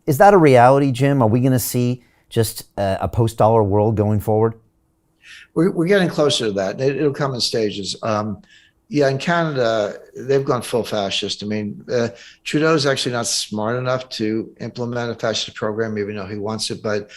Is that a reality, Jim? Are we going to see just a post-dollar world going forward? We're getting closer to that. It'll come in stages. Yeah, in Canada, they've gone full fascist. I mean, Trudeau's actually not smart enough to implement a fascist program, even though he wants it. But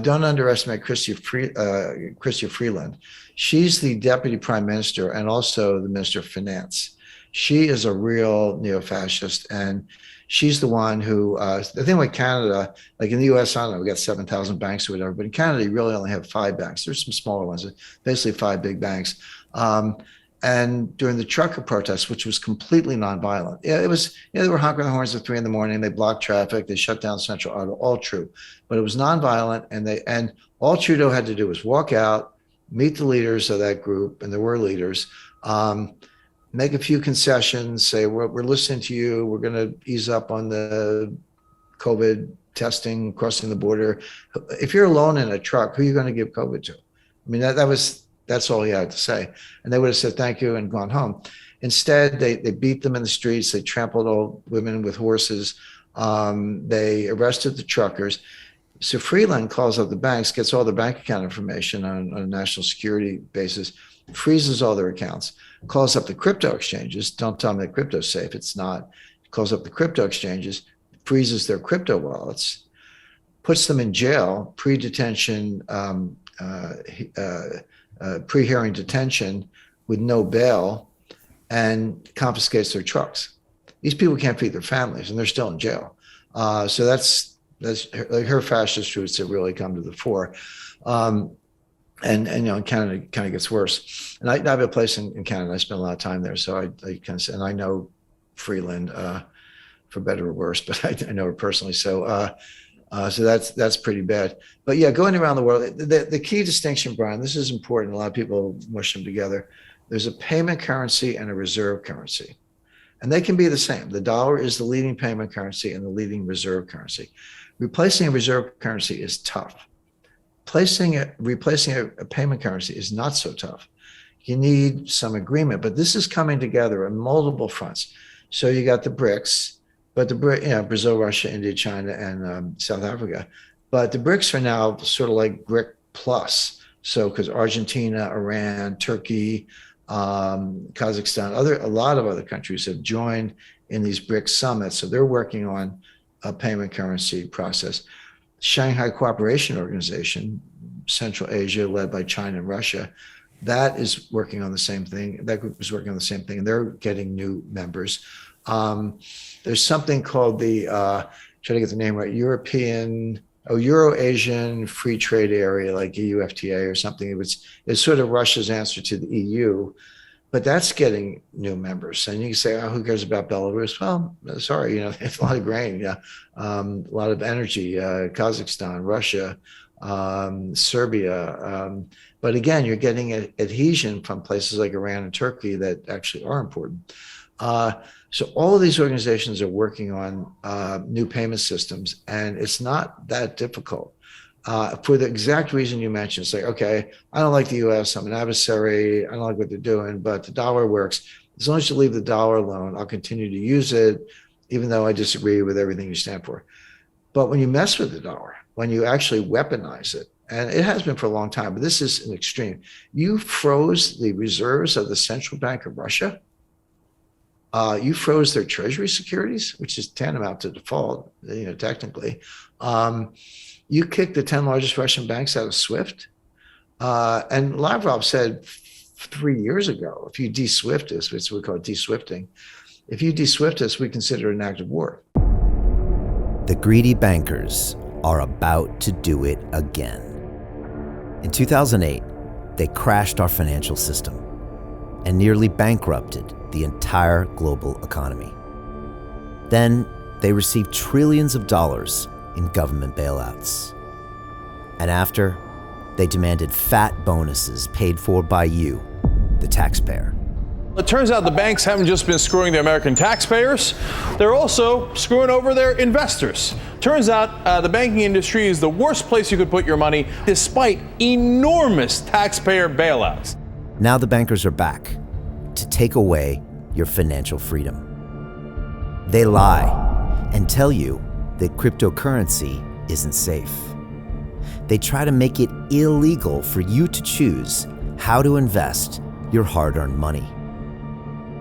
don't underestimate Chrystia Freeland. She's the deputy prime minister and also the minister of finance. She is a real neo-fascist, and she's the one who, the thing with Canada, like in the US, I don't know, we got 7,000 banks or whatever, but in Canada, you really only have 5 banks. There's some smaller ones, basically 5 big banks. And during the trucker protests, which was completely nonviolent, yeah, it was, they were honking the horns at 3 a.m. They blocked traffic. They shut down Central Auto, all true. But it was nonviolent. And all Trudeau had to do was walk out, meet the leaders of that group, and there were leaders, make a few concessions, say, we're listening to you. We're going to ease up on the COVID testing, crossing the border. If you're alone in a truck, who are you going to give COVID to? I mean, that's all he had to say. And they would have said, thank you, and gone home. Instead, they beat them in the streets. They trampled old women with horses. They arrested the truckers. So Freeland calls up the banks, gets all the bank account information on a national security basis, freezes all their accounts, calls up the crypto exchanges. Don't tell them that crypto's safe. It's not. Calls up the crypto exchanges, freezes their crypto wallets, puts them in jail, pre-detention, pre-hearing detention with no bail, and confiscates their trucks. These people can't feed their families, and they're still in jail. So that's her fascist roots that really come to the fore. And in Canada, it kind of gets worse. And I have a place in Canada. I spent a lot of time there, so I kind of, and I know Freeland for better or worse, but I know her personally. So that's pretty bad. But yeah, going around the world, the key distinction, Brian, this is important. A lot of people mush them together. There's a payment currency and a reserve currency, and they can be the same. The dollar is the leading payment currency and the leading reserve currency. Replacing a reserve currency is tough. Replacing a payment currency is not so tough. You need some agreement, but this is coming together on multiple fronts. So you got the BRICS, but Brazil, Russia, India, China, and South Africa. But the BRICS are now sort of like BRIC plus. So because Argentina, Iran, Turkey, Kazakhstan, a lot of other countries have joined in these BRICS summits. So they're working on a payment currency process. Shanghai Cooperation Organization, Central Asia, led by China and Russia, that is working on the same thing. That group is working on the same thing, and they're getting new members. There's something called the, try to get the name right, Euro-Asian Free Trade Area, like EUFTA or something. It's sort of Russia's answer to the EU, but that's getting new members. And you can say, oh, who cares about Belarus? Well, sorry, it's a lot of grain, a lot of energy, Kazakhstan, Russia, Serbia. But again, you're getting adhesion from places like Iran and Turkey that actually are important. So all of these organizations are working on new payment systems, and it's not that difficult. For the exact reason you mentioned. It's like, okay, I don't like the US, I'm an adversary, I don't like what they're doing, but the dollar works. As long as you leave the dollar alone, I'll continue to use it, even though I disagree with everything you stand for. But when you mess with the dollar, when you actually weaponize it, and it has been for a long time, but this is an extreme. You froze the reserves of the Central Bank of Russia. You froze their treasury securities, which is tantamount to default, technically. You kicked the 10 largest Russian banks out of SWIFT. And Lavrov said 3 years ago, if you de-SWIFT us, which we call de-SWIFTing, if you de-SWIFT us, we consider it an act of war. The greedy bankers are about to do it again. In 2008, they crashed our financial system and nearly bankrupted the entire global economy. Then they received trillions of dollars in government bailouts. And after, they demanded fat bonuses paid for by you, the taxpayer. It turns out the banks haven't just been screwing the American taxpayers, they're also screwing over their investors. Turns out the banking industry is the worst place you could put your money, despite enormous taxpayer bailouts. Now the bankers are back to take away your financial freedom. They lie and tell you that cryptocurrency isn't safe. They try to make it illegal for you to choose how to invest your hard-earned money.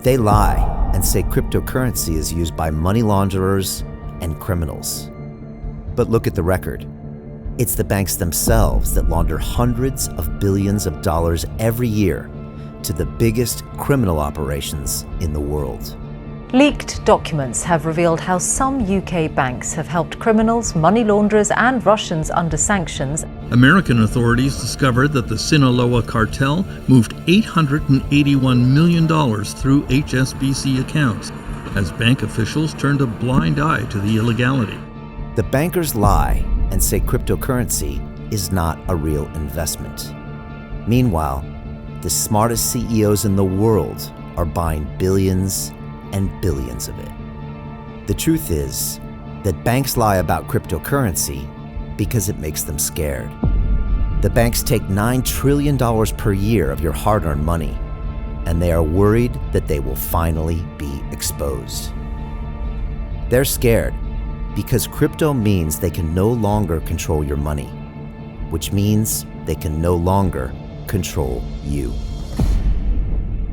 They lie and say cryptocurrency is used by money launderers and criminals. But look at the record. It's the banks themselves that launder hundreds of billions of dollars every year to the biggest criminal operations in the world. Leaked documents have revealed how some UK banks have helped criminals, money launderers and Russians under sanctions. American authorities discovered that the Sinaloa cartel moved $881 million through HSBC accounts as bank officials turned a blind eye to the illegality. The bankers lie and say cryptocurrency is not a real investment. Meanwhile, the smartest CEOs in the world are buying billions and billions of it. The truth is that banks lie about cryptocurrency because it makes them scared. The banks take $9 trillion per year of your hard-earned money, and they are worried that they will finally be exposed. They're scared because crypto means they can no longer control your money, which means they can no longer control you.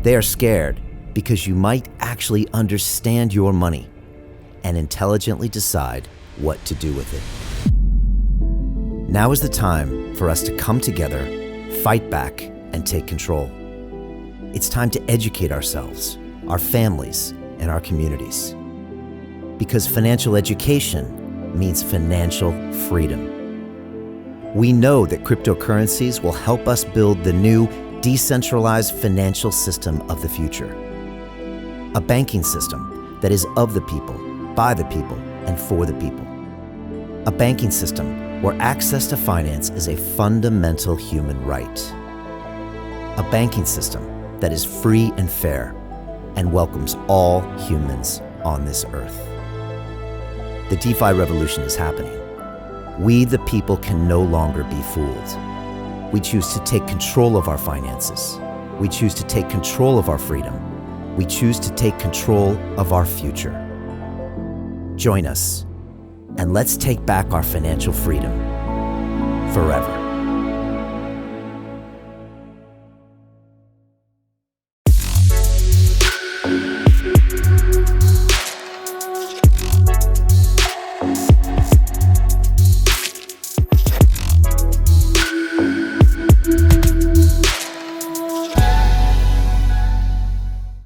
They are scared because you might actually understand your money and intelligently decide what to do with it. Now is the time for us to come together, fight back, and take control. It's time to educate ourselves, our families, and our communities. Because financial education means financial freedom. We know that cryptocurrencies will help us build the new decentralized financial system of the future. A banking system that is of the people, by the people, and for the people. A banking system where access to finance is a fundamental human right. A banking system that is free and fair and welcomes all humans on this earth. The DeFi revolution is happening. We, the people, can no longer be fooled. We choose to take control of our finances. We choose to take control of our freedom. We choose to take control of our future. Join us, and let's take back our financial freedom forever.